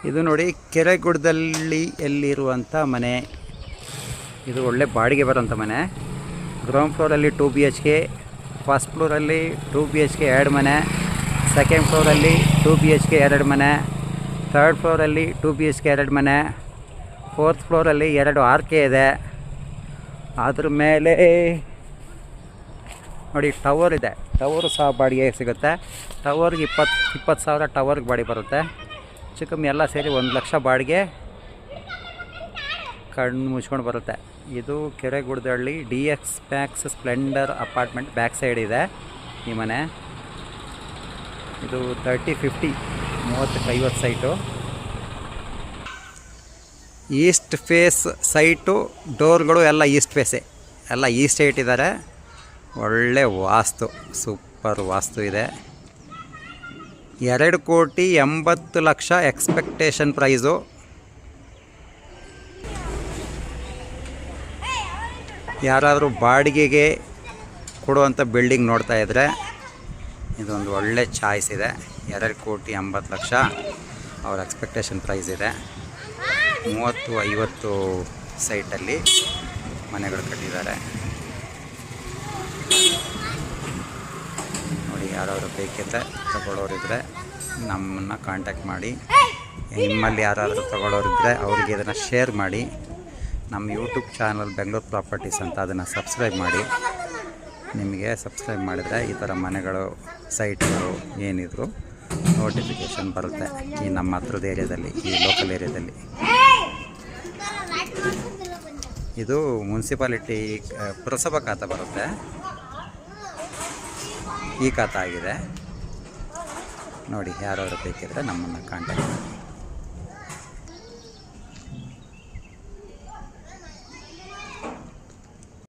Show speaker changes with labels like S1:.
S1: ಇದು ನೋಡಿ ಕೆರೆಗುಡ್ಡದಲ್ಲಿ ಎಲ್ಲಿರುವಂಥ ಮನೆ. ಇದು ಒಳ್ಳೆ ಬಾಡಿಗೆ ಬರೋಂಥ ಮನೆ. ಗ್ರೌಂಡ್ ಫ್ಲೋರಲ್ಲಿ 2 BHK, ಫಸ್ಟ್ ಫ್ಲೋರಲ್ಲಿ 2 BHK 2 ಮನೆ, ಸೆಕೆಂಡ್ ಫ್ಲೋರಲ್ಲಿ 2 BHK 2 ಮನೆ, ಥರ್ಡ್ ಫ್ಲೋರಲ್ಲಿ 2 BHK 2 ಮನೆ, ಫೋರ್ತ್ ಫ್ಲೋರಲ್ಲಿ 2 RK ಇದೆ. ಅದ್ರ ಮೇಲೆ ನೋಡಿ ಟವರ್ ಇದೆ. ಟವರು ಸಹ ಬಾಡಿಗೆ ಸಿಗುತ್ತೆ. ಟವರ್ಗೆ 20,000 ಟವರ್ಗೆ ಬಾಡಿಗೆ ಬರುತ್ತೆ. ಚಿಕ್ಕಮ್ಮಿ ಎಲ್ಲ ಸೇರಿ 1 ಲಕ್ಷ ಬಾಡಿಗೆ ಕಣ್ಣು ಮುಚ್ಕೊಂಡು ಬರುತ್ತೆ. ಇದು Keregudadahalli DX Max splendour apartment back side ಇದೆ ಈ ಮನೆ. ಇದು 30-50 30-50 ಸೈಟು. East face site. ಡೋರ್ಗಳು ಎಲ್ಲ ಈಸ್ಟ್ ಫೇಸೇ, ಎಲ್ಲ ಈಸ್ಟ್ ಇಟ್ಟಿದ್ದಾರೆ. ಒಳ್ಳೆ ವಾಸ್ತು, ಸೂಪರ್ ವಾಸ್ತು ಇದೆ. 2,80,00,000 ಎಕ್ಸ್ಪೆಕ್ಟೇಷನ್ ಪ್ರೈಸು. ಯಾರಾದರೂ ಬಾಡಿಗೆಗೆ ಕೊಡುವಂಥ ಬಿಲ್ಡಿಂಗ್ ನೋಡ್ತಾ ಇದ್ದರೆ ಇದೊಂದು ಒಳ್ಳೆ ಚಾಯ್ಸ್ ಇದೆ. 2,80,00,000 ಅವ್ರ ಎಕ್ಸ್ಪೆಕ್ಟೇಷನ್ ಪ್ರೈಸ್ ಇದೆ. 30-50 ಸೈಟಲ್ಲಿ ಮನೆಗಳು ಕಟ್ಟಿದ್ದಾರೆ ನೋಡಿ. ಯಾರಾದರೂ ಬೇಕಿದ್ದರೆ ತಗೊಳ್ಳೋರಿದ್ದರೆ ನಮ್ಮನ್ನು ಕಾಂಟ್ಯಾಕ್ಟ್ ಮಾಡಿ. ನಿಮ್ಮಲ್ಲಿ ಯಾರಾದರೂ ತಗೊಳ್ಳೋರಿದ್ದರೆ ಅವ್ರಿಗೆ ಇದನ್ನು ಶೇರ್ ಮಾಡಿ. ನಮ್ಮ ಯೂಟ್ಯೂಬ್ ಚಾನಲ್ ಬೆಂಗಳೂರು ಪ್ರಾಪರ್ಟೀಸ್ ಅಂತ, ಅದನ್ನು ಸಬ್ಸ್ಕ್ರೈಬ್ ಮಾಡಿ. ನಿಮಗೆ ಸಬ್ಸ್ಕ್ರೈಬ್ ಮಾಡಿದರೆ ಈ ಥರ ಮನೆಗಳು, ಸೈಟ್ಗಳು ಏನಿದ್ರು ನೋಟಿಫಿಕೇಷನ್ ಬರುತ್ತೆ ಈ ನಮ್ಮ ಹತ್ರದ ಏರಿಯಾದಲ್ಲಿ, ಈ ಲೋಕಲ್ ಏರಿಯಾದಲ್ಲಿ. ಇದು ಮುನ್ಸಿಪಾಲಿಟಿ ಪುರಸಭಾ ಖಾತೆ ಬರುತ್ತೆ. ಈ ಖಾತೆ ಆಗಿದೆ ನೋಡಿ. ಯಾರಾದರೂ ಬೇಕಿದ್ದರೆ ನಮ್ಮನ್ನು ಕಾಂಟ್ಯಾಕ್ಟ್ ಮಾಡಿ.